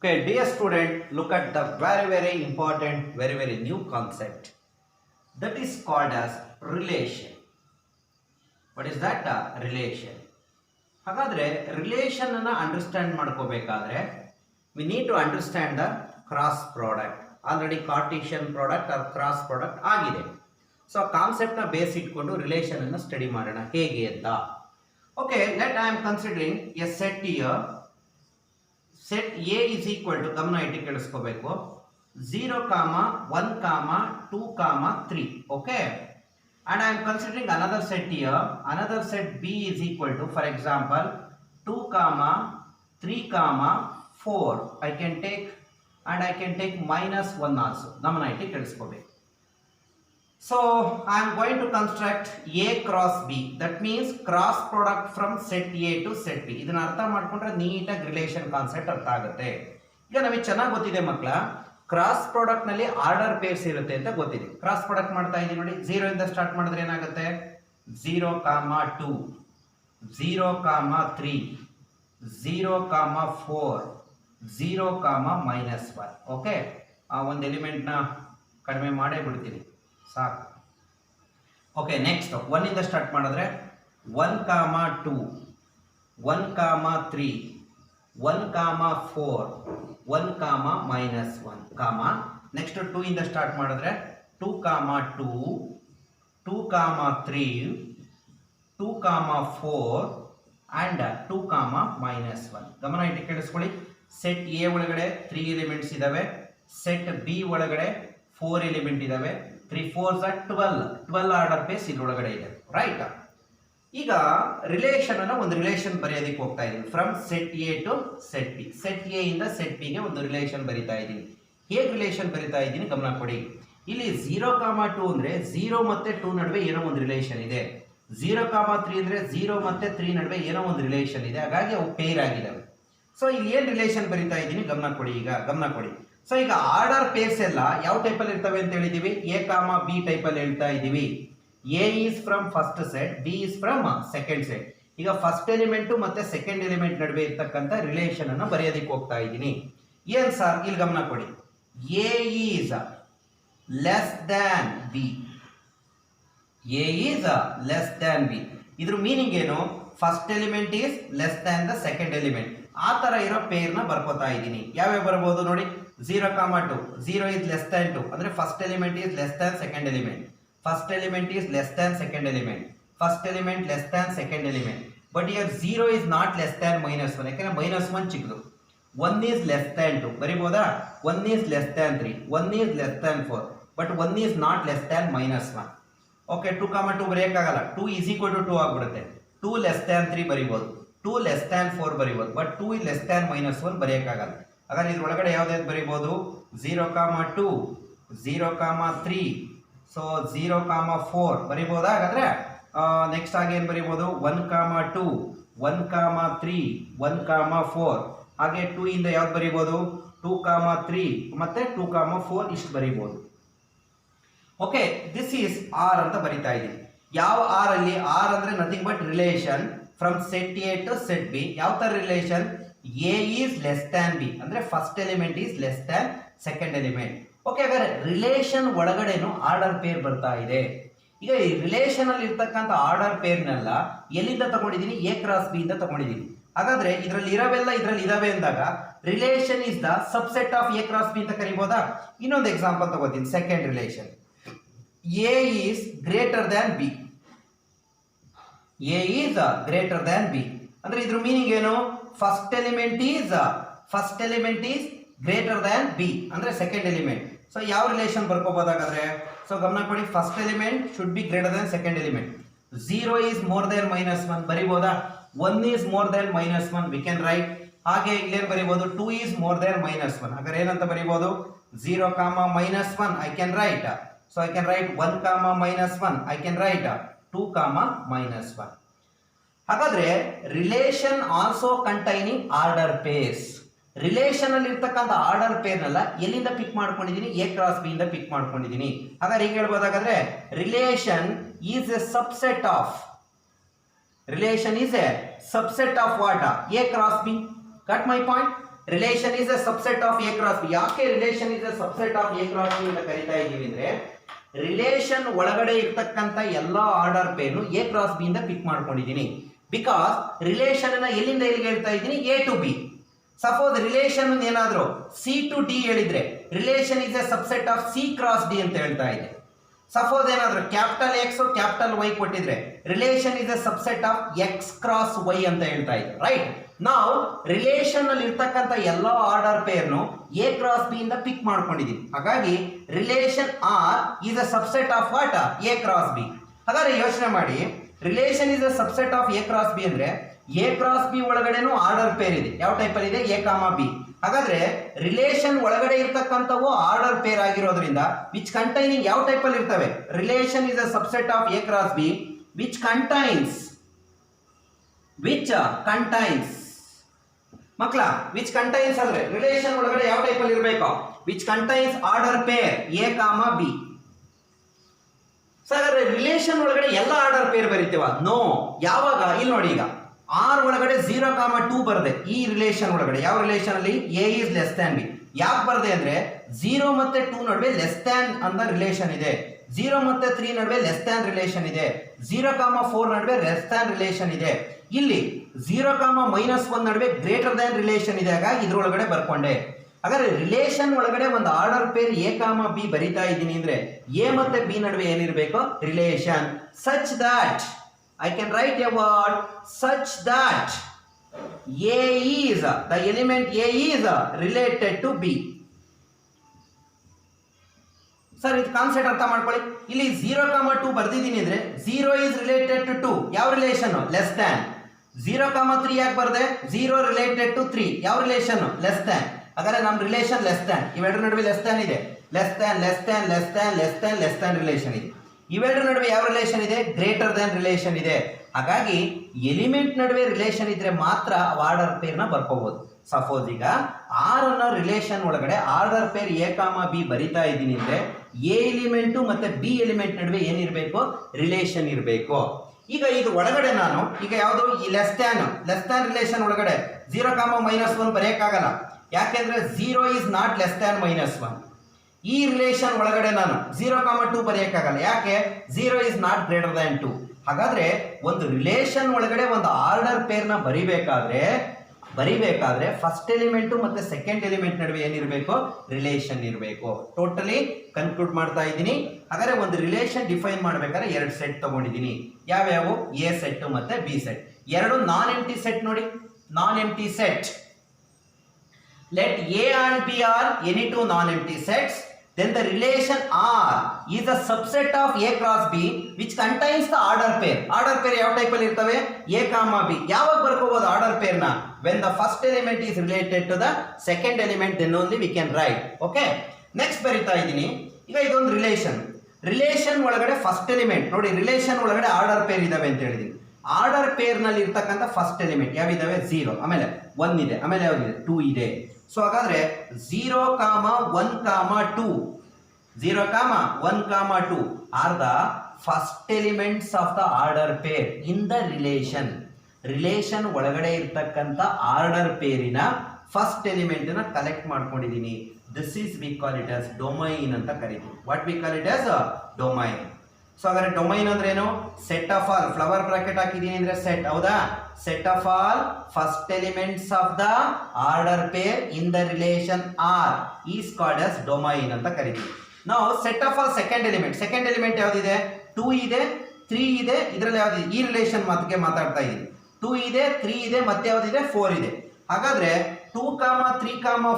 Okay, dear student, look at the very important, very new concept that is called as relation. What is that? Relation. ಹಾಗಾದ್ರೆ relation ಅನ್ನ understand ಮಾಡ್ಕೋಬೇಕಾದ್ರೆ we need to understand the cross product. Already Cartesian product or cross product ಆಗಿದೆ. So ಆ concept ನ base ಇಟ್ಕೊಂಡು relation ಅನ್ನು study ಮಾಡೋಣ ಹೇಗೆ ಅಂತ. Okay, let I am considering a set here. Set A is equal to, ಗಮನ ಇಟ್ಟು ಕೇಳಿಸ್ಕೋಬೇಕು, 0, 1, 2, 3. Okay, and I am considering another set here. Another set B is equal to, for example, 2, 3, 4. I can take, and I can take -1 also. ಗಮನ ಇಟ್ಟು ಕೇಳಿಸ್ಕೋಬೇಕು. So I am going to construct A cross B. That means cross product from set A to set B. ಇದನ್ನ ಅರ್ಥ ಮಾಡ್ಕೊಂಡ್ರೆ ನೀಟಾಗಿ relation concept ಅರ್ಥ ಆಗುತ್ತೆ. ಈಗ ನಮಗೆ ಚೆನ್ನಾಗಿ ಗೊತ್ತಿದೆ ಮಕ್ಕಳ, ಕ್ರಾಸ್ ಪ್ರಾಡಕ್ಟ್ ನಲ್ಲಿ ಆರ್ಡರ್ ಪೇರ್ಸ್ ಇರುತ್ತೆ ಅಂತ ಗೊತ್ತಿದೆ. ಕ್ರಾಸ್ ಪ್ರಾಡಕ್ಟ್ ಮಾಡ್ತಾ ಇದೀವಿ ನೋಡಿ, 0 ಇಂದ ಸ್ಟಾರ್ಟ್ ಮಾಡಿದ್ರೆ ಏನಾಗುತ್ತೆ, 0, 2, 0, 3, 0, 4, 0, -1. ಓಕೆ, ಆ ಒಂದು ಎಲಿಮೆಂಟ್ ನ ಕಡಿಮೆ ಮಾಡೇ ಬಿಡ್ತೀನಿ ಸಾಕು. ಓಕೆ, ನೆಕ್ಸ್ಟ್ 1 ಇಂದ ಸ್ಟಾರ್ಟ್ ಮಾಡಿದ್ರೆ 1, 2, 1, 3, 1, 4, 1, -1, ನೆಕ್ಸ್ಟ್ 2 ಇಂದ ಸ್ಟಾರ್ಟ್ ಮಾಡಿದ್ರೆ 2, 2, 2, 3, 2, 4 and 2, -1. ಗಮನ ಇಟ್ಟು ಕೇಳಿಸ್ಕೊಳ್ಳಿ. ಸೆಟ್ ಎ ಒಳಗಡೆ 3 ಎಲಿಮೆಂಟ್ಸ್ ಇದಾವೆ, ಸೆಟ್ ಬಿ ಒಳಗಡೆ 4 ಎಲಿಮೆಂಟ್ ಇದಾವೆ. 3 4s are 12 ಆರ್ಡರ್ ಪೇಸ್ ಇದ್ರೊಳಗಡೆ ಇದೆ, ರೈಟ್? ಈಗ ರಿಲೇಷನ್ ಅನ್ನ ಒಂದು ರಿಲೇಷನ್ ಬರೆಯೋದಕ್ಕೆ ಹೋಗ್ತಾ ಇದ್ದೀನಿ. From set A to set B, set A ಇಂದ ಸೆಟ್ ಬಿ ಗೆ ಒಂದು ರಿಲೇಷನ್ ಬರಿತಾ ಇದ್ದೀನಿ. ಹೇಗೆ ರಿಲೇಷನ್ ಬರಿತಾ ಇದ್ದೀನಿ ಗಮನ ಕೊಡಿ. ಇಲ್ಲಿ 0, 2 ಅಂದ್ರೆ 0 ಮತ್ತೆ 2 ನಡುವೆ ಏನೋ ಒಂದು ರಿಲೇಷನ್ ಇದೆ. 0, 3 ಅಂದ್ರೆ 0 ಮತ್ತೆ 3 ನಡುವೆ ಏನೋ ಒಂದು ರಿಲೇಷನ್ ಇದೆ, ಹಾಗಾಗಿ ಅವು ಪೇರ್ ಆಗಿದಾವೆ. ಸೊ ಇಲ್ಲಿ ಏನ್ ರಿಲೇಷನ್ ಬರಿತಾ ಇದ್ದೀನಿ ಗಮನ ಕೊಡಿ. ಈಗ ಗಮನ ಕೊಡಿ. ಸೊ ಈಗ ಆರ್ಡರ್ ಪೇರ್ಸ್ ಎಲ್ಲ ಯಾವ ಟೈಪ್ ಅಲ್ಲಿ ಇರ್ತವೆ ಅಂತ ಹೇಳಿದೀವಿ, A, B ಟೈಪ್ ಅಲ್ಲಿ ಹೇಳ್ತಾ ಇದೀವಿ. A is from first set, B is from second set. ಈಗ ಫಸ್ಟ್ ಎಲಿಮೆಂಟ್ ಮತ್ತೆ ಸೆಕೆಂಡ್ ಎಲಿಮೆಂಟ್ ನಡುವೆ ಇರ್ತಕ್ಕಂಥ ರಿಲೇಷನ್ ಅನ್ನು ಬರೆಯೋದಕ್ಕೆ ಹೋಗ್ತಾ ಇದ್ದೀನಿ. ಏನ್ ಸರ್, ಇಲ್ಲಿ ಗಮನ ಕೊಡಿ. A is less than B. A is less than B. ಇದ್ರ ಮೀನಿಂಗ್ ಏನು, first element is less than the second element. ಆ ತರ ಇರೋ ಪೇರ್ ನ ಬರ್ಕೋತಾ ಇದ್ದೀನಿ. ಯಾವ್ಯಾವ ಬರಬಹುದು ನೋಡಿ, 0, 2, 0 is less than 2 ಅಂದ್ರೆ first element is less than second element. First element is less than second element. First element less than second element. But here 0 is not less than -1. ಯಾಕಂದ್ರೆ -1 ಚಿಕ್ಕದು. 1 is less than 2. ಬರಿಬೋದಾ? 1 is less than 3. 1 is less than 4. But 1 is not less than -1. Okay, 2, 2 ಬರೆಯಕ್ಕಾಗಲ್ಲ. 2 is equal to 2 ಆಗ್ಬಿಡುತ್ತೆ. 2 less than 3 ಬರಿಬೋದು. 2 less than 4 ಬರಿಬೋದು. But 2 is less than -1 ಬರೆಯಕ್ಕಾಗಲ್ಲ. ಹಾಗಾದ್ರೆ ಇದ್ರ ಒಳಗಡೆ ಯಾವ್ದು ಬರಿಬೋದು, 0, 2, 0, 3. ಸೊ 0, 4 ಬರಿಬೋದಾ? ಹಾಗಾದ್ರೆ ನೆಕ್ಸ್ಟ್ ಆಗಿ ಏನ್ ಬರಿಬೋದು, 1, 2, 1, 3, 1, 4. ಹಾಗೆ 2 ಇಂದ ಯಾವ್ದು ಬರಿಬೋದು, 2, 3 ಮತ್ತೆ 2, 4 ಇಷ್ಟು ಬರಿಬೋದು. ಓಕೆ, ದಿಸ್ ಈಸ್ ಆರ್ ಅಂತ ಬರಿತಾ ಇದ್ದೀನಿ. ಯಾವ ಆರ್ ಅಲ್ಲಿ? ಆರ್ ಅಂದ್ರೆ nothing but relation from set A to set B. ಯಾವ ತರ relation, A is less than B ಅಂದ್ರೆ first element is less than second element. Okay, ಹಾಗಾದ್ರೆ ರಿಲೇಷನ್ ಒಳಗಡೆನು ಆರ್ಡರ್ ಪೇರ್ ಬರ್ತಾ ಇದೆ. ಈಗ ಈ ರಿಲೇಷನ್ ಅಲ್ಲಿ ಇರ್ತಕ್ಕಂಥ ಆರ್ಡರ್ ಪೇರ್ನೆಲ್ಲ ಎಲ್ಲಿಂದ ತಗೊಂಡಿದ್ದೀನಿ, ಎ ಕ್ರಾಸ್ ಬಿ ಇಂದ ತಗೊಂಡಿದ್ದೀನಿ. ಹಾಗಾದ್ರೆ ಇದರಲ್ಲಿ ಇರವೆಲ್ಲ ಇದರಲ್ಲಿ ಇದಾವೆ ಅಂದಾಗ relation is the subset of A cross B ಅಂತ ಕರಿಬೋದಾ? ಇನ್ನೊಂದು ಎಕ್ಸಾಂಪಲ್ ತಗೋತೀನಿ. Second relation, A is greater than B. A is greater than B ಅಂದ್ರೆ ಇದ್ರ ಮೀನಿಂಗ್ ಏನು, first element is greater than B ಅಂದ್ರೆ ಸೆಕೆಂಡ್ ಎಲಿಮೆಂಟ್. ಸೊ ಯಾವ relation ಬರ್ಕೋಬಹುದಾಗಾದ್ರೆ, so ಗಮನ ಕೊಡಿ, first element should be greater than second element. 0 is more than -1 ಬರಿಬೋದಾ? 1 is more than -1 we can write. ಹಾಗೆ ಇಲ್ಲೇನು ಬರಿಬಹುದು, 2 is more than -1. ಹಾಗಾದ್ರೆ ಏನಂತ ಬರಿಬಹುದು, 0, -1 I can write. So I can write 1, -1 I can write 2, -1. ಹಾಗಾದ್ರೆ relation also containing order pairs. Relation ಅಲ್ಲಿ ಇರ್ತಕ್ಕಂಥ order ಪೇರ್ನೆಲ್ಲ ಎಲ್ಲಿಂದ ಪಿಕ್ ಮಾಡ್ಕೊಂಡಿದ್ದೀನಿ, A cross B ಇಂದ ಪಿಕ್ ಮಾಡ್ಕೊಂಡಿದ್ದೀನಿ. ಹಾಗಾದ್ರೆ ಈಗ ಹೇಳ್ಬೋದಾಗಾದ್ರೆ relation is a subset of what, A cross B. Got my point? Relation is a subset of A cross B. ಯಾಕೆ relation is a subset of A cross B ಅಂತ ಕರಿತಾ ಇದೀವಿ ಅಂದ್ರೆ ರಿಲೇಷನ್ ಒಳಗಡೆ ಇರ್ತಕ್ಕಂಥ ಎಲ್ಲಾ ಆರ್ಡರ್ ಪೇರ್ನು ಎ ಕ್ರಾಸ್ ಬಿ ಇಂದ ಪಿಕ್ ಮಾಡ್ಕೊಂಡಿದ್ದೀನಿ. ಬಿಕಾಸ್ ರಿಲೇಷನ್ ಅನ್ನ ಎಲ್ಲಿಂದ ಎಲ್ಲಿಗೆ ಹೇಳ್ತಾ ಇದ್ದೀನಿ, A to B. Suppose relation ಏನಾದ್ರು ಸಿ ಟು ಡಿ ಹೇಳಿದ್ರೆ relation is a subset of C cross D ಅಂತ ಹೇಳ್ತಾ ಇದೆ. ಸಪೋಸ್ ಏನಾದ್ರು ಕ್ಯಾಪಿಟಲ್ ಎಕ್ಸ್ ಕ್ಯಾಪಿಟಲ್ ವೈ ಕೊಟ್ಟಿದ್ರೆ relation is a subset of X cross Y ಅಂತ ಹೇಳ್ತಾ ಇದೆ. ರೈಟ್, ನಾವು ರಿಲೇಷನ್ ಅಲ್ಲಿ ಇರ್ತಕ್ಕಂಥ ಎಲ್ಲಾ ಆರ್ಡರ್ ಪೇರ್ನು ಎ ಕ್ರಾಸ್ ಬಿ ಇಂದ ಪಿಕ್ ಮಾಡ್ಕೊಂಡಿದೀವಿ. ಹಾಗಾಗಿ relation R is a subset of what, A cross B. ಹಾಗಾದ್ರೆ ಯೋಚನೆ ಮಾಡಿ, relation is a subset of A cross B ಅಂದ್ರೆ ಎ ಕ್ರಾಸ್ ಬಿ ಒಳಗಡೆನೂ ಆರ್ಡರ್ ಪೇರ್ ಇದೆ. ಯಾವ ಟೈಪ್ ಅಲ್ಲಿ ಇದೆ, ಎ ಕಾಮ ಬಿ. ಹಾಗಾದ್ರೆ ರಿಲೇಷನ್ ಒಳಗಡೆ ಇರ್ತಕ್ಕಂಥವು ಆರ್ಡರ್ ಪೇರ್ ಆಗಿರೋದ್ರಿಂದ ವಿಚ್ ಕಂಟೈನಿಂಗ್ ಯಾವ ಟೈಪ್ ಅಲ್ಲಿ ಇರ್ತವೆ, relation is a subset of A cross B which contains ಮಕ್ಕಳ ವಿಚ್ ಕಂಟೈನ್ಸ್ ಅಂದ್ರೆ ರಿಲೇಷನ್ ಒಳಗಡೆ ಯಾವ ಟೈಪ್ ಅಲ್ಲಿ ಇರಬೇಕು, which contains order pair A comma B. ಹಾಗಾದ್ರೆ ರಿಲೇಷನ್ ಒಳಗಡೆ ಎಲ್ಲ ಆರ್ಡರ್ ಪೇರ್ ಬರೀತೀವ? ನೋ. ಯಾವಾಗ, ಇಲ್ಲಿ ನೋಡಿ, ಈಗ ಆರ್ ಒಳಗಡೆ 0,2 ಬರ್ದೆ ಈ ರಿಲೇಷನ್ ಒಳಗಡೆ. ಯಾವ ರಿಲೇಷನ್ ಅಲ್ಲಿ, A is less than B. ಯಾಕೆ ಬರ್ದೆ ಅಂದ್ರೆ 0 ಮತ್ತೆ 2 ನಡುವೆ ಲೆಸ್ ದ್ಯಾನ್ ಅಂತ ರಿಲೇಷನ್ ಇದೆ, 0 ಮತ್ತೆ 3 ನಡುವೆ ಲೆಸ್ ದ್ಯಾನ್ ರಿಲೇಷನ್ ಇದೆ, 0,4 ನಡುವೆ ಲೆಸ್ ದ್ಯಾನ್ ರಿಲೇಷನ್ ಇದೆ. ಇಲ್ಲಿ 0,-1 ನಡುವೆ ಗ್ರೇಟರ್ ದ್ಯಾನ್ ರಿಲೇಷನ್ ಇದೆ. ಹಾಗಾಗಿ ಇದ್ರೊಳಗಡೆ ಬರ್ಕೊಂಡೆ. ಹಾಗಾದ್ರೆ ರಿಲೇಷನ್ ಒಳಗಡೆ ಒಂದು order pair A comma B ಬರಿತಾ ಇದ್ದೀನಿ ಅಂದ್ರೆ ಎ ಮತ್ತೆ ಬಿ ನಡುವೆ ಏನಿರಬೇಕು, relation such that I can write a word such that A is the element A is related to B. Sir ಇದು ಕಾನ್ಸೆಪ್ಟ್ ಅರ್ಥ ಮಾಡ್ಕೊಳ್ಳಿ. ಇಲ್ಲಿ 0,2 ಬರ್ದಿದ್ದೀನಿ ಅಂದ್ರೆ 0 is related to 2. ಯಾವ ರಿಲೇಷನ್, ಲೆಸ್ ದ್ಯಾನ್. 0,3 ಯಾಕೆ ಬರ್ದೆ, 0 related to 3. ಯಾವ ರಿಲೇಷನ್, ಲೆಸ್ ದ್ಯಾನ್. ಹಾಗಾದ್ರೆ ನಮ್ಮ ರಿಲೇಷನ್ ಲೆಸ್ ದ್ಯಾನ್. ಇವೆರಡರ ನಡುವೆ ಲೆಸ್ ದ್ಯಾನ್ ಇದೆ, less than less than less than less than less than relation ಇದೆ. ಇವೆರಡರ ನಡುವೆ ಯಾವ ರಿಲೇಷನ್ ಇದೆ, ಗ್ರೇಟರ್ ದ್ಯಾನ್ ರಿಲೇಷನ್ ಇದೆ. ಹಾಗಾಗಿ ಎಲಿಮೆಂಟ್ ನಡುವೆ ರಿಲೇಷನ್ ಇದ್ರೆ ಮಾತ್ರ ಆರ್ಡರ್ ಪೇರ್ ನ ಬರ್ಕೋಬಹುದು. ಸಪೋಸ್ ಈಗ ಆರ್ ಅನ್ನೋ ರಿಲೇಷನ್ ಒಳಗಡೆ order pair A comma B ಬರಿತಾ ಇದ್ದೀನಿ ಅಂದ್ರೆ ಎ ಎಲಿಮೆಂಟ್ ಮತ್ತೆ ಬಿ ಎಲಿಮೆಂಟ್ ನಡುವೆ ಏನಿರಬೇಕು, ರಿಲೇಷನ್ ಇರಬೇಕು. ಈಗ ಇದು ಒಳಗಡೆ ನಾನು ಈಗ ಯಾವುದು ಈ ಲೆಸ್ ದ್ಯಾನ್ ರಿಲೇಷನ್ ಒಳಗಡೆ 0,-1 ಬರೆಯಕ್ಕಾಗಲ್ಲ. ಯಾಕೆಂದ್ರೆ 0 is not less than -1. ಈ ರಿಲೇಷನ್ ಒಳಗಡೆ ನಾನು 0,2 ಬರೆಯಕ್ಕಾಗಲ್ಲ. ಯಾಕೆ, 0 is not greater than 2. ಹಾಗಾದ್ರೆ ಒಂದು ರಿಲೇಷನ್ ಒಳಗಡೆ ಒಂದು ಆರ್ಡರ್ ಪೇರ್ ನ ಬರಿಬೇಕಾದ್ರೆ ಫಸ್ಟ್ ಎಲಿಮೆಂಟ್ ಮತ್ತೆ ಸೆಕೆಂಡ್ ಎಲಿಮೆಂಟ್ ನಡುವೆ ಏನಿರಬೇಕು, ರಿಲೇಷನ್ ಇರಬೇಕು. ಟೋಟಲಿ ಕನ್ಕ್ಲೂಡ್ ಮಾಡ್ತಾ ಇದ್ದೀನಿ. ಹಾಗಾದ್ರೆ ಒಂದು ರಿಲೇಷನ್ ಡಿಫೈನ್ ಮಾಡ್ಬೇಕಾದ್ರೆ 2 ಸೆಟ್ ತಗೊಂಡಿದ್ದೀನಿ. ಯಾವ್ಯಾವು, ಎ ಸೆಟ್ ಮತ್ತೆ ಬಿ ಸೆಟ್. ಎರಡು ನಾನ್ ಎಂಟಿ ಸೆಟ್ ನೋಡಿ, ನಾನ್ ಎಂಟಿ set. Let A and B are any two non-empty sets. Then the relation R is a subset of A cross B which contains the order pair. Order pair ಯಾವ type ಅಲ್ಲಿ ಇರ್ತವೆ, A, B. ಯಾವಾಗ ಬರ್ಕೋಬಹುದು order peer ನ, when the first element is related to the second element, then only we can write. Okay, next ಬರಿತಾ ಇದ್ದೀನಿ. ಈಗ ಇದೊಂದು relation ಒಳಗಡೆ ಫಸ್ಟ್ ಎಲಿಮೆಂಟ್ ನೋಡಿ, ರಿಲೇಷನ್ ಒಳಗಡೆ ಆರ್ಡರ್ ಪೇರ್ ಇದಾವೆ ಅಂತ ಹೇಳಿದೀನಿ. ಆರ್ಡರ್ ಪೇರ್ ನಲ್ಲಿ ಇರ್ತಕ್ಕಂಥ ಫಸ್ಟ್ ಎಲಿಮೆಂಟ್ ಯಾವಿದಾವೆ, 0, ಆಮೇಲೆ 1 ಇದೆ, ಆಮೇಲೆ ಯಾವ್ದಿದೆ, 2 ಇದೆ. ಸೊ ಹಾಗಾದ್ರೆ 0,1,2 are the first elements of the order pair in the relation ಒಳಗಡೆ ಇರ್ತಕ್ಕಂಥ ಆರ್ಡರ್ ಪೇರಿನ ಫಸ್ಟ್ ಎಲಿಮೆಂಟ್ ನ ಕಲೆಕ್ಟ್ ಮಾಡ್ಕೊಂಡಿದ್ದೀನಿ. This is we call it as domain ಅಂತ ಕರಿತೀವಿ. What we call it as domain. So ಹಾಗಾದ್ರೆ ಡೊಮೈನ್ ಅಂದ್ರೆ ಏನು, set of all, flower bracket ಹಾಕಿದೀನಿ ಅಂದ್ರೆ ಸೆಟ್, ಹೌದಾ, set of all first elements of the order pair in the relation R is called as domain ಅಂತ ಕರಿತೀವಿ. ನಾವು set of all second element ಯಾವ್ದಿದೆ, 2 ಇದೆ, 3 ಇದೆ. ಇದರಲ್ಲಿ ಯಾವ್ದಿದೆ, ಈ ರಿಲೇಷನ್ ಮಾತಿಗೆ ಮಾತಾಡ್ತಾ ಇದ್ದೀನಿ. 2 ಇದೆ, 3 ಇದೆ, ಮತ್ತೆ ಯಾವ್ದಿದೆ, 4 ಇದೆ. ಹಾಗಾದ್ರೆ 2, 3,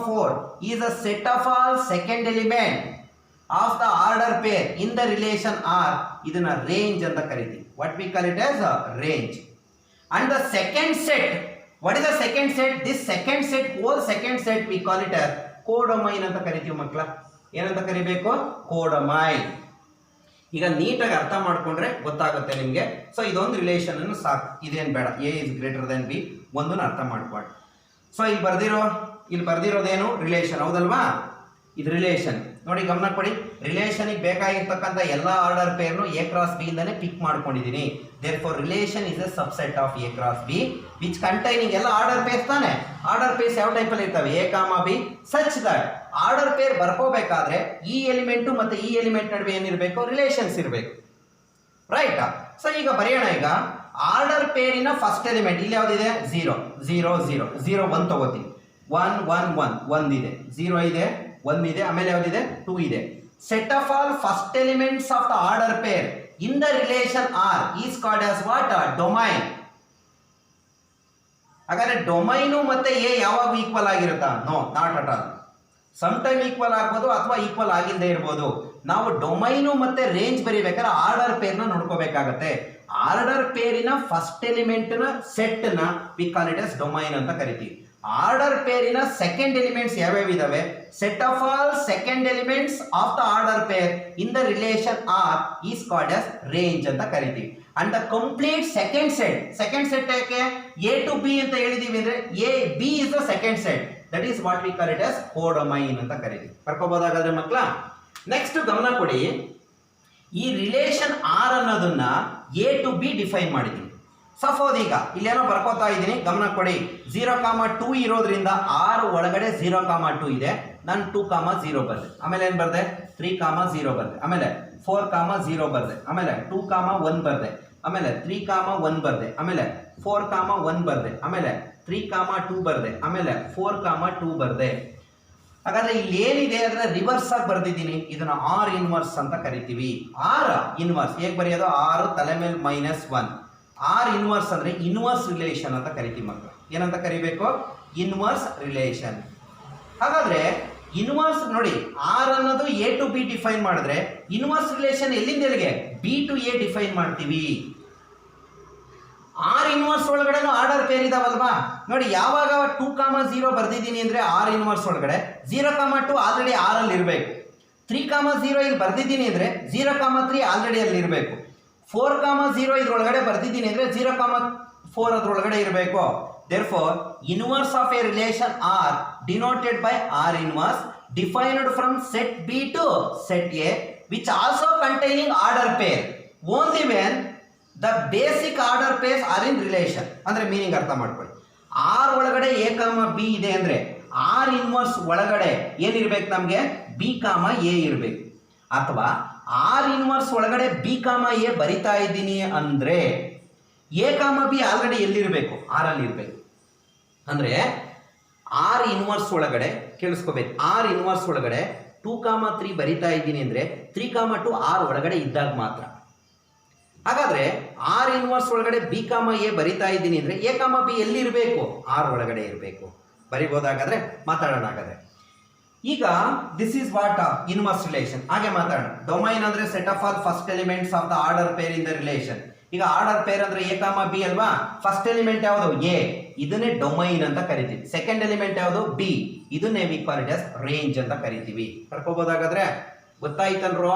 4 is a set of all second element of the order pair in the relation R. ಇದನ್ನ ರೇಂಜ್ ಅಂತ ಕರಿತೀವಿ. What we call it as range. And the second set, what is the second set, this second set, whole second set we call it as codomain ಅಂತ ಕರಿತೀವಿ. ಮಕ್ಕಳ ಏನಂತ ಕರಿಬೇಕು, ಕೋಡೊಮೈನ್. ಈಗ ನೀಟಾಗಿ ಅರ್ಥ ಮಾಡ್ಕೊಂಡ್ರೆ ಗೊತ್ತಾಗುತ್ತೆ ನಿಮ್ಗೆ. ಸೊ ಇದೊಂದು ರಿಲೇಷನ್ ಅನ್ನು ಸಾಕು, ಇದೇನು ಬೇಡ, A is greater than B, ಒಂದನ್ನು ಅರ್ಥ ಮಾಡ್ಕೊಂಡು. ಸೊ ಇಲ್ಲಿ ಬರ್ದಿರೋದೇನು, ರಿಲೇಷನ್, ಹೌದಲ್ವಾ. ಇದು ರಿಲೇಷನ್ ನೋಡಿ, ಗಮನ ಕೊಡಿ. ರಿಲೇಷನ್ಗೆ ಬೇಕಾಗಿರ್ತಕ್ಕಂಥ ಎಲ್ಲ ಆರ್ಡರ್ ಪೇರ್ನು ಎ ಕ್ರಾಸ್ ಬಿ ಇಂದಾನೆ ಪಿಕ್ ಮಾಡ್ಕೊಂಡಿದ್ದೀನಿ. There for relation is a subset of A cross B which containing ಎಲ್ಲ ಆರ್ಡರ್ ಪೇರ್ಸ್ ತಾನೆ. ಆರ್ಡರ್ ಪೇರ್ಸ್ ಯಾವ ಟೈಪಲ್ಲಿ ಇರ್ತವೆ? A comma B such that order pair ಬರ್ಕೋಬೇಕಾದ್ರೆ ಈ ಎಲಿಮೆಂಟು ಮತ್ತೆ ಈ ಎಲಿಮೆಂಟ್ ನಡುವೆ ಏನಿರಬೇಕು? ರಿಲೇಷನ್ಸ್ ಇರಬೇಕು, ರೈಟ್? ಸೊ ಈಗ ಬರೆಯೋಣ. ಈಗ ಆರ್ಡರ್ ಪೇರಿನ ಫಸ್ಟ್ ಎಲಿಮೆಂಟ್ ಇಲ್ಲಿ ಯಾವ್ದಿದೆ? 0 0 0 0 1 ತಗೋತೀನಿ. 1 1 1 1 ಇದೆ, 0 ಇದೆ, 1 ಇದೆ, ಆಮೇಲೆ ಯಾವ್ದಿದೆ? 2 ಇದೆ. Set of all first elements of the order pair in the relation R is called as what? Domain. ಹಾಗಾದ್ರೆ ಡೊಮೈನು ಮತ್ತೆ ಎ ಯಾವಾಗ ಈಕ್ವಲ್ ಆಗಿರುತ್ತಾ? No, not at all. Some time equal ಆಗ್ಬೋದು ಅಥವಾ ಈಕ್ವಲ್ ಆಗಿಲ್ಲದೆ ಇರ್ಬೋದು. ನಾವು ಡೊಮೈನು ಮತ್ತೆ ರೇಂಜ್ ಬರೀಬೇಕಾದ್ರೆ ಆರ್ಡರ್ ಪೇರ್ನ ನೋಡ್ಕೋಬೇಕಾಗತ್ತೆ. ಆರ್ಡರ್ ಪೇರಿನ ಫಸ್ಟ್ ಎಲಿಮೆಂಟ್ ನ ಸೆಟ್ ನ we call it as domain ಅಂತ ಕರಿತೀವಿ. ಆರ್ಡರ್ ಪೇರಿನ ಸೆಕೆಂಡ್ ಎಲಿಮೆಂಟ್ಸ್ ಯಾವ್ಯಾವ ಇದಾವೆ? Set of all second elements of the order pair in the relation R is called as range ಅಂತ ಕರಿತೀವಿ. And the complete second set ಯಾಕೆ? A to B ಅಂತ ಹೇಳಿದೀವಿ ಅಂದ್ರೆ A B is the second set. That is what we call it as codomain ಅಂತ ಕರಿತೀವಿ. ಬರ್ಕೋಬಹುದಾಗಾದ್ರೆ ಮಕ್ಕಳ. ನೆಕ್ಸ್ಟ್ ಗಮನ ಕೊಡಿ. ಈ ರಿಲೇಷನ್ ಆರ್ ಅನ್ನೋದನ್ನ ಎ ಟು ಬಿ ಡಿಫೈನ್ ಮಾಡಿದೀವಿ. ಸಫೋಸ್ ಈಗ ಇಲ್ಲೇನೋ ಬರ್ಕೋತಾ ಇದ್ದೀನಿ, ಗಮನ ಕೊಡಿ. 0,2 ಇರೋದ್ರಿಂದ ಆರ್ ಒಳಗಡೆ 0,2 ಇದೆ. ನಾನು 2,0 ಬರ್ದೆ. ಆಮೇಲೆ ಏನ್ ಬರ್ದೆ? 3,0 ಬರ್ದೆ. ಆಮೇಲೆ 4,0 ಬರ್ದೆ. ಆಮೇಲೆ 2,1 ಬರ್ದೆ. ಆಮೇಲೆ 3,1 ಬರ್ದೆ. ಆಮೇಲೆ 4,1 ಬರ್ದೆ. ಆಮೇಲೆ 3,2 ಬರ್ದೆ. ಆಮೇಲೆ 4,2 ಬರ್ದೆ. ಹಾಗಾದ್ರೆ ಇಲ್ಲಿ ಏನಿದೆ ಅದನ್ನ ರಿವರ್ಸ್ ಆಗಿ ಬರ್ದಿದ್ದೀನಿ. ಇದನ್ನ ಆರ್ ಇನ್ವರ್ಸ್ ಅಂತ ಕರಿತೀವಿ. ಆರ್ ಇನ್ವರ್ಸ್ ಹೇಗೆ ಬರೆಯೋದು? ಆರ್ ತಲೆ ಮೇಲೆ -1. ಆರ್ ಇನ್ವರ್ಸ್ ಅಂದ್ರೆ ಇನ್ವರ್ಸ್ ರಿಲೇಷನ್ ಅಂತ ಕರಿತೀವಿ ಮಕ್ಕಳು. ಏನಂತ ಕರಿಬೇಕು? Inverse relation. ಹಾಗಾದ್ರೆ ಇನ್ವರ್ಸ್ ನೋಡಿ, ಆರ್ ಅನ್ನೋದು ಎ ಟು ಬಿ ಡಿಫೈನ್ ಮಾಡಿದ್ರೆ ಇನ್ವರ್ಸ್ ರಿಲೇಷನ್ ಎಲ್ಲಿಂದ ಎಲ್ಲಿಗೆ? ಬಿ ಟು ಎ ಡಿಫೈನ್ ಮಾಡ್ತೀವಿ. ಆರ್ ಇನ್ವರ್ಸ್ ಒಳಗಡೆ ಆರ್ಡರ್ ಪೇರ್ ಇದಾವಲ್ವಾ ನೋಡಿ. ಯಾವಾಗ 2,0 ಬರ್ದಿದ್ದೀನಿ ಅಂದ್ರೆ ಆರ್ ಇನ್ವರ್ಸ್ ಒಳಗಡೆ 0,2 ಆಲ್ರೆಡಿ ಆರ್ ಅಲ್ಲಿ ಇರಬೇಕು. 3,0 ಇಲ್ಲಿ ಬರ್ದಿದ್ದೀನಿ ಅಂದ್ರೆ 0,3 ಆಲ್ರೆಡಿ ಅಲ್ಲಿ ಇರಬೇಕು. 4,0 ಇದ್ರೊಳಗಡೆ ಬರ್ದಿದ್ದೀನಿ ಅಂದ್ರೆ 0,4 ಅದ್ರೊಳಗಡೆ ಇರಬೇಕು. Therefore inverse of a relation R denoted by R inverse defined from set B to set A which also containing order pair only when the basic order pairs are in relation. ಅಂದ್ರೆ meaning ಅರ್ಥ ಮಾಡ್ಕೊಳ್ಳಿ. R ಒಳಗಡೆ A comma B ಇದೆ ಅಂದ್ರೆ R inverse ಒಳಗಡೆ ಏನಿರ್ಬೇಕು? ನಮಗೆ B comma A ಇರಬೇಕು. ಅಥವಾ ಆರ್ ಇನ್ವರ್ಸ್ ಒಳಗಡೆ ಬಿ ಕಾಮ ಎ ಬರಿತಾ ಇದ್ದೀನಿ ಅಂದ್ರೆ A comma B already ಎಲ್ಲಿರಬೇಕು? R ಅಲ್ಲಿ ಇರಬೇಕು. ಅಂದ್ರೆ ಆರ್ ಇನ್ವರ್ಸ್ ಒಳಗಡೆ ಕೇಳಿಸ್ಕೋಬೇಕು. ಆರ್ ಇನ್ವರ್ಸ್ ಒಳಗಡೆ 2,3 ಬರಿತಾ ಇದ್ದೀನಿ ಅಂದ್ರೆ 3,2 ಆರ್ ಒಳಗಡೆ ಇದ್ದಾಗ ಮಾತ್ರ. ಹಾಗಾದ್ರೆ ಆರ್ ಇನ್ವರ್ಸ್ ಒಳಗಡೆ ಬಿ ಕಾಮ ಎ ಬರಿತಾ ಇದ್ದೀನಿ ಅಂದ್ರೆ ಎ ಕಾಮ ಬಿ ಎಲ್ಲಿ ಇರಬೇಕು? ಆರ್ ಒಳಗಡೆ ಇರಬೇಕು. ಬರಿಬೋದಾಗಾದ್ರೆ ಮಾತಾಡೋಣ. ಹಾಗಾದ್ರೆ ಈಗ this is what inverse relation. ಹಾಗೆ ಮಾತಾಡೋಣ. ಡೊಮೈನ್ ಅಂದ್ರೆ set of all first elements of the order pair in the relation. ಈಗ ಆರ್ಡರ್ ಪೇರ್ ಅಂದ್ರೆ ಎ ಕಾಮ ಬಿ ಅಲ್ವಾ? ಫಸ್ಟ್ ಎಲಿಮೆಂಟ್ ಯಾವುದು? ಎ. ಇದನ್ನೇ ಡೊಮೈನ್ ಅಂತ ಕರಿತೀವಿ. ಸೆಕೆಂಡ್ ಎಲಿಮೆಂಟ್ ಯಾವುದು? ಬಿ. ಇದನ್ನೇ we call it as range ಅಂತ ಕರಿತೀವಿ. ಬರ್ಕೋಬಹುದಾಗಾದ್ರೆ ಗೊತ್ತಾಯ್ತಲ್ರೋ?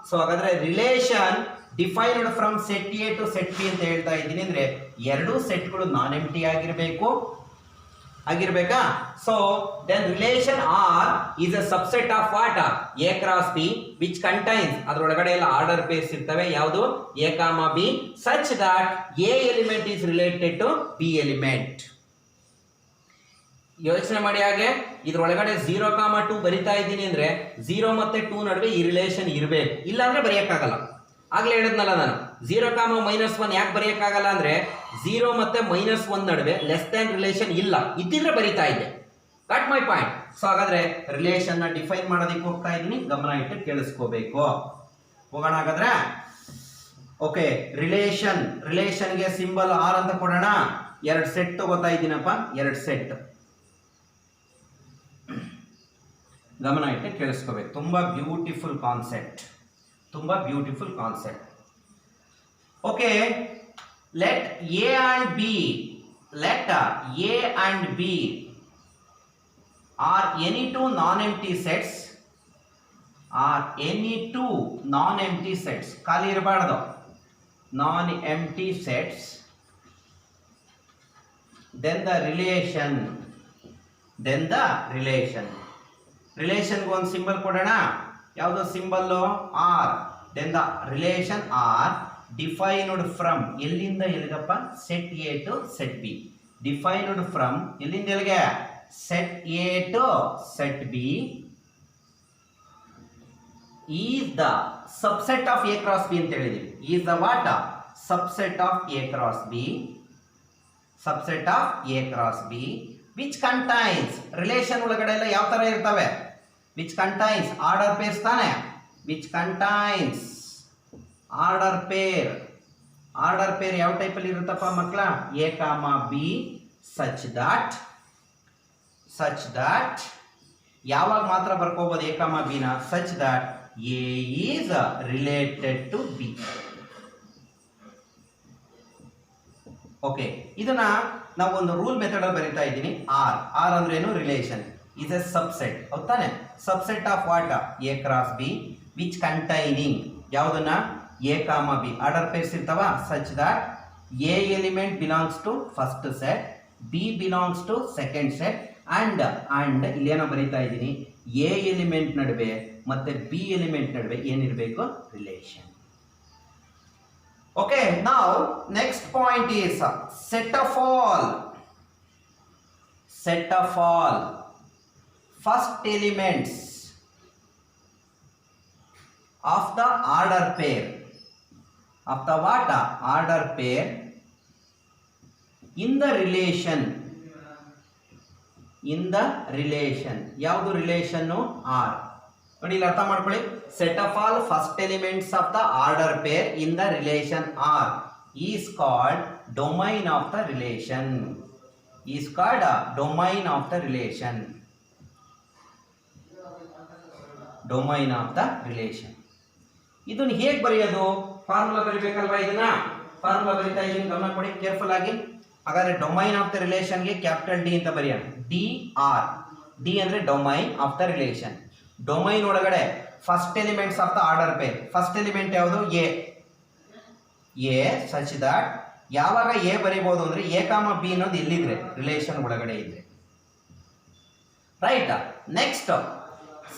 ಸೊ ಹಾಗಾದ್ರೆ relation defined from set A to set B ಅಂತ ಹೇಳ್ತಾ ಇದ್ದೀನಿ ಅಂದ್ರೆ ಎರಡೂ ಸೆಟ್ಗಳು ನಾನ್ ಎಂಪ್ಟಿ ಆಗಿರ್ಬೇಕಾ? So then relation R is a subset of what? A cross B which contains ಅದರೊಳಗಡೆ ಎಲ್ಲ ಆರ್ಡರ್ ಪೇರ್ಸ್ ಇರ್ತವೆ. ಯಾವುದು? A comma B such that A element is related to B element. ಯೋಚನೆ ಮಾಡಿ. ಹಾಗೆ ಇದ್ರೊಳಗಡೆ 0,2 ಬರಿತಾ ಇದ್ದೀನಿ ಅಂದ್ರೆ 0 ಮತ್ತೆ 2 ನಡುವೆ ಈ ರಿಲೇಷನ್ ಇರಬೇಕು. ಇಲ್ಲ ಅಂದ್ರೆ ಬರೆಯಕ್ಕಾಗಲ್ಲ. ಆಗ್ಲೇ ಹೇಳಿದ್ನಲ್ಲ ನಾನು 0,-1 ಯಾಕೆ ಬರೆಯಕ್ಕಾಗಲ್ಲ ಅಂದ್ರೆ 0 ಮತ್ತೆ -1 ನಡುವೆ ಲೆಸ್ ದ್ಯಾನ್ ರಿಲೇಷನ್ ಇಲ್ಲ. ಇದ್ದಿದ್ರೆ ಬರಿತಾ ಇದ್ದೆ. ಕಟ್ ಮೈ ಪಾಯಿಂಟ್. ಸೊ ಹಾಗಾದ್ರೆ ರಿಲೇಷನ್ ನ ಡಿಫೈನ್ ಮಾಡೋದಕ್ಕೆ ಹೋಗ್ತಾ ಇದ್ದೀನಿ. ಗಮನ ಇಟ್ಟು ಕೇಳಿಸ್ಕೋಬೇಕು. ಹೋಗೋಣ ಹಾಗಾದ್ರೆ. ಓಕೆ, ರಿಲೇಷನ್ಗೆ ಸಿಂಬಲ್ ಆರ್ ಅಂತ ಕೊಡೋಣ. 2 ಸೆಟ್ ತಗೋತಾ ಇದ್ದೀನಪ್ಪ. 2 ಸೆಟ್. ಗಮನ ಇಟ್ಟು ಕೇಳಿಸ್ಕೋಬೇಕು. ತುಂಬಾ beautiful concept. Okay, let A and B are any two non-empty sets. ಖಾಲಿ ಇರಬಾರ್ದು. non-empty sets. Then the relation ರಿಲೇಷನ್ಗೆ ಒಂದು ಸಿಂಬಲ್ ಕೊಡೋಣ. ಯಾವುದು symbol? R. Then the relation R defined from ಎಲ್ಲಿಂದ ಎಲ್ಲಿಗಪ್ಪ? Set A to set B. Defined from ಎಲ್ಲಿಂದ ಎಲ್ಲಿಗೆ? Set A to set B is the subset of A cross B ಅಂತ ಹೇಳಿದೀವಿ. Is the what? Subset of A cross B. Subset of A cross B which contains relation ಒಳಗಡೆ ಎಲ್ಲ ಯಾವ ತರ ಇರ್ತವೆ? Which contains order pairs ತಾನೆ. Which contains order pair. Order pair ಯಾವ type ಅಲ್ಲಿ ಇರುತ್ತಪ್ಪ ಮಕ್ಕಳ? A comma B such that ಯಾವಾಗ ಮಾತ್ರ ಬರ್ಕೋಬಹುದು ಎ ಕಾಮ ಬಿ ನ? Such that A is related to B. Okay, ಇದನ್ನ ನಾವು ಒಂದು ರೂಲ್ ಮೆಥಡ್ ಅಲ್ಲಿ ಬರೀತಾ ಇದ್ದೀನಿ. ಆರ್. ಆರ್ ಅಂದ್ರೆ ಏನು? ರಿಲೇಷನ್. Is a subset. ಹೌದಾನೆ? Subset of what? A cross B which containing ಯಾವುದನ್ನ? A comma B. Order pairs ಇರ್ತಾವ. Such that A element belongs to first set, B belongs to second set and ಇಲ್ಲೇನೋ ಬರೀತಾ ಇದ್ದೀನಿ, A element ನಡುವೆ ಮತ್ತೆ B element ನಡುವೆ ಏನಿರಬೇಕು? Relation. Okay, now next point is set of all. Set of all first elements of the order pair. Of the what? Order pair in the relation. In the relation. ಯಾವುದು relation? R. ನೋಡಿ ಇಲ್ಲಿ ಅರ್ಥ ಮಾಡ್ಕೊಳ್ಳಿ. Set of all first elements of the order pair in the relation R is called domain of the relation. Is called domain of the relation. Domain of the relation. ಇದನ್ನ ಹೇಗೆ ಬರೆಯೋದು? Formula ಬರೀಬೇಕಲ್ವಾ? ಇದನ್ನ formula ಬರೀತಾ ಇದೀನಿ, ಗಮನ ಕೊಡಿ careful ಆಗಿ. ಹಾಗಾದ್ರೆ ಡೊಮೈನ್ ಆಫ್ ದ ರಿಲೇಷನ್ಗೆ ಕ್ಯಾಪಿಟಲ್ ಡಿ ಅಂತ ಬರೆಯೋಣ. D R. ಡಿ ಅಂದ್ರೆ domain of the relation. Domain ಒಳಗಡೆ first elements of the order pair. First element ಯಾವುದು? ಎ. ಎ ಸಚ್ ದಟ್ ಯಾವಾಗ ಎ ಬರೀಬಹುದು ಅಂದ್ರೆ ಎ ಕಾಮ ಬಿ ಅನ್ನೋದು ಎಲ್ಲಿದ್ರೆ? ರಿಲೇಷನ್ ಒಳಗಡೆ ಇದ್ರೆ. Right. Next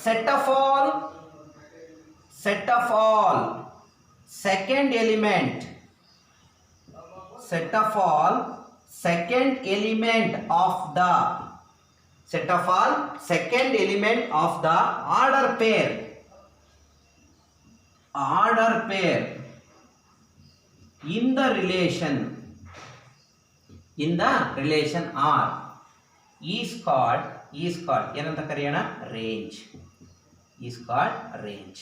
set of all. Set of all second element. Set of all second element of the set of all second element of the order pair. Order pair in the relation R is called ಏನಂತ ಕರೆಯೋಣ? Range. is called range.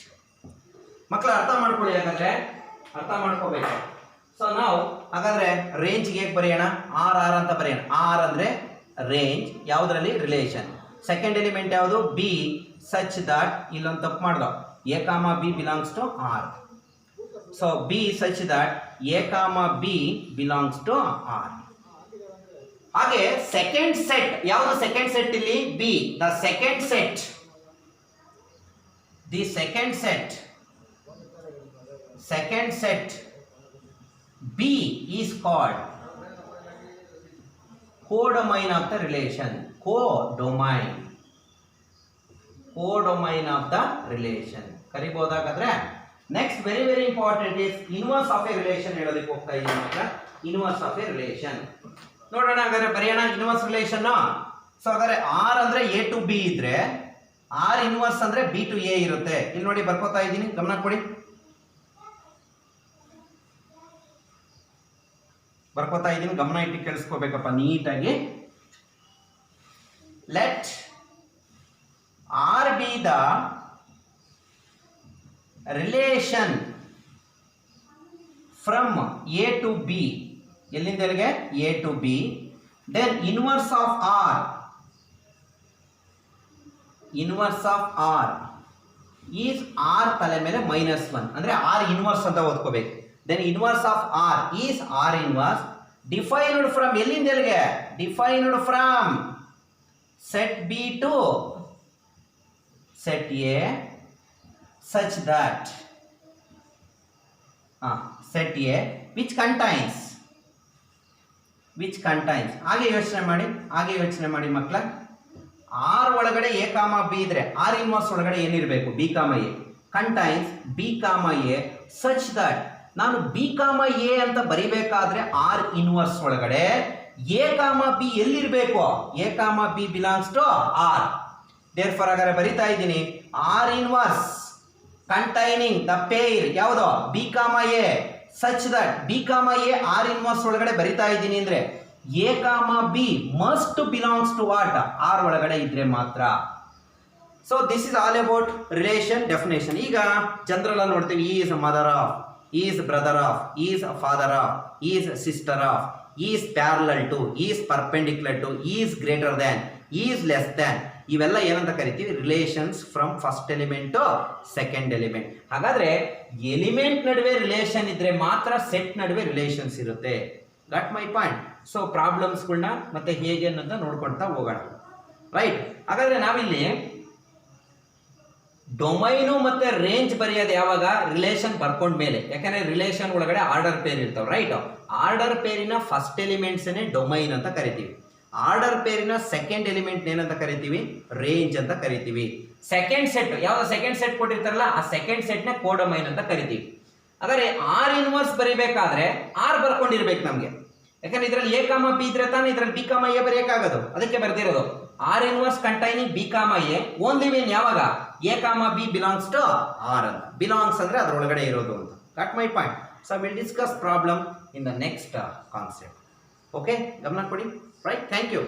ಮಕ್ಕಳ ಅರ್ಥ ಮಾಡ್ಕೊಳ್ಳಿ, ಹಾಗಾದ್ರೆ ಅರ್ಥ ಮಾಡ್ಕೋಬೇಕು. So ನಾವು ಹಾಗಾದ್ರೆ ರೇಂಜ್ ಹೇಗೆ ಬರೆಯೋಣ? ಆರ್ ಆರ್ ಅಂತ ಬರೆಯೋಣ. ಆರ್ ಅಂದ್ರೆ ರೇಂಜ್, ಯಾವುದರಲ್ಲಿ? ರಿಲೇಷನ್. ಸೆಕೆಂಡ್ ಎಲಿಮೆಂಟ್ ಯಾವುದು? ಬಿ. ಸಚ್ ದಟ್ ಇಲ್ಲೊಂದು ತಪ್ಪು ಮಾಡ್ದ, A comma B belongs to R. So B such that A comma B belongs to R. ಹಾಗೆ ಸೆಕೆಂಡ್ ಸೆಟ್ ಯಾವುದು? ಸೆಕೆಂಡ್ ಸೆಟ್ ಇಲ್ಲಿ B. The second set. The second set. Second set B is called codomain of the relation. codomain of the relation ಕರಿಬಹುದಾದ್ರೆ. Next very very important is inverse of a relation ಹೇಳೋದಕ್ಕೆ ಹೋಗ್ತಾ ಇದ್ದೀನಿ ಮಕ್ಕಳ. Inverse of a relation ನೋಡೋಣ. ಹಾಗಾದ್ರೆ ಬರೆಯೋಣ inverse relation. So ಹಾಗಾದ್ರೆ R ಅಂದ್ರೆ ಎ ಟು ಬಿ ಇದ್ರೆ ಆರ್ ಇನ್ವರ್ಸ್ ಅಂದ್ರೆ ಬಿ ಟು ಎ ಇರುತ್ತೆ. ಇಲ್ಲಿ ನೋಡಿ ಬರ್ಕೋತಾ ಇದ್ದೀನಿ, ಗಮನ ಕೊಡಿ. ಬರ್ಕೋತಾ ಇದ್ದೀನಿ, ಗಮನ ಇಟ್ಟು ಕೇಳಿಸ್ಕೋಬೇಕಪ್ಪ ನೀಟಾಗಿ. Let R be the relation from A to B. ಎಲ್ಲಿಂದ ಎಲ್ಲಿಗೆ? A to B. Then inverse of R. Inverse of R is R ತಲೆ ಮೇಲೆ -1 ಅಂದ್ರೆ ಆರ್ ಇನ್ವರ್ಸ್ ಅಂತ ಓದ್ಕೋಬೇಕು. then inverse of R is R inverse defined from ಎಲ್ಲಿಂದ ಎಲ್ಲಿಗೆ? defined from set B to set A such that set A which contains ಹಾಗೆ ಯೋಚನೆ ಮಾಡಿ ಮಕ್ಕಳ. ಆರ್ ಒಳಗಡೆ ಎ ಕಾಮ ಬಿ ಇದ್ರೆ ಆರ್ ಇನ್ವರ್ಸ್ ಒಳಗಡೆ ಏನಿರಬೇಕು B comma A contains B comma A such that ನಾನು ಬಿ ಕಾಮ ಎ ಅಂತ ಬರಿಬೇಕಾದ್ರೆ ಆರ್ ಇನ್ವರ್ಸ್ ಒಳಗಡೆ ಎ ಕಾಮ ಬಿ ಎಲ್ಲಿರಬೇಕು A comma B belongs to R therefore ಹಾಗಾದ್ರೆ ಬರಿತಾ ಇದ್ದೀನಿ R inverse containing the pair ಯಾವುದು B comma A such that B comma A R inverse ಒಳಗಡೆ ಬರಿತಾ ಇದ್ದೀನಿ ಅಂದ್ರೆ A comma B must belongs to what R ಒಳಗಡೆ ಇದ್ರೆ ಮಾತ್ರ. So this is all about relation definition. ಈಗ ಜನರಲ್ ನೋಡ್ತೀವಿ is mother of, is brother of, is father of, is sister of, is parallel to, is perpendicular to, is greater than, is less than, ಇವೆಲ್ಲ ಏನಂತ ಕರಿತೀವಿ relations from first element to second element. ಹಾಗಾದ್ರೆ element ನಡುವೆ relation ಇದ್ರೆ ಮಾತ್ರ set ನಡುವೆ relations ಇರುತ್ತೆ. Got my point. So ಪ್ರಾಬ್ಲಮ್ಸ್ಗಳನ್ನ ಮತ್ತೆ ಹೇಗೆ ಅನ್ನೋದನ್ನ ನೋಡ್ಕೊಳ್ತಾ ಹೋಗೋಣ. ರೈಟ್. ಹಾಗಾದ್ರೆ ನಾವಿಲ್ಲಿ ಡೊಮೈನು ಮತ್ತೆ ರೇಂಜ್ ಬರೆಯೋದು ಯಾವಾಗ ರಿಲೇಷನ್ ಬರ್ಕೊಂಡ ಮೇಲೆ, ಯಾಕಂದ್ರೆ ರಿಲೇಷನ್ ಒಳಗಡೆ ಆರ್ಡರ್ ಪೇರ್ ಇರ್ತಾವೆ. ರೈಟ್. ಆರ್ಡರ್ ಪೇರಿನ ಫಸ್ಟ್ ಎಲಿಮೆಂಟ್ಸ್ ಡೊಮೈನ್ ಅಂತ ಕರಿತೀವಿ. ಆರ್ಡರ್ ಪೇರಿನ ಸೆಕೆಂಡ್ ಎಲಿಮೆಂಟ್ ಏನಂತ ಕರಿತೀವಿ ರೇಂಜ್ ಅಂತ ಕರಿತೀವಿ. ಸೆಕೆಂಡ್ ಸೆಟ್ ಯಾವ್ದು ಸೆಕೆಂಡ್ ಸೆಟ್ ಕೊಟ್ಟಿರ್ತಾರಲ್ಲ ಆ ಸೆಕೆಂಡ್ ಸೆಟ್ ನ ಕೋಡೊಮೈನ್ ಅಂತ ಕರಿತೀವಿ. ಹಾಗಾದ್ರೆ ಆರ್ ಇನ್ವರ್ಸ್ ಬರಿಬೇಕಾದ್ರೆ ಆರ್ ಬರ್ಕೊಂಡಿರ್ಬೇಕು ನಮ್ಗೆ, ಯಾಕಂದ್ರೆ ಇದ್ರಲ್ಲಿ ಎ ಕಾಮ ಬಿ ಇದ್ರೆ ತಾನೇ ಇದ್ರಲ್ಲಿ ಬಿ ಕಾಮ ಎ ಬರೆಯಕ್ಕಾಗೋದು. ಅದಕ್ಕೆ ಬರ್ದಿರೋದು R inverse containing B comma A only when ಯಾವಾಗ A comma B belongs to R ಅಂತ. ಬಿಲಾಂಗ್ಸ್ ಅಂದ್ರೆ ಅದರೊಳಗಡೆ ಇರೋದು ಅಂತ. Got my point. So will discuss problem in the next concept. Okay, ಗಮನ ಕೊಡಿ. ರೈಟ್. Thank you.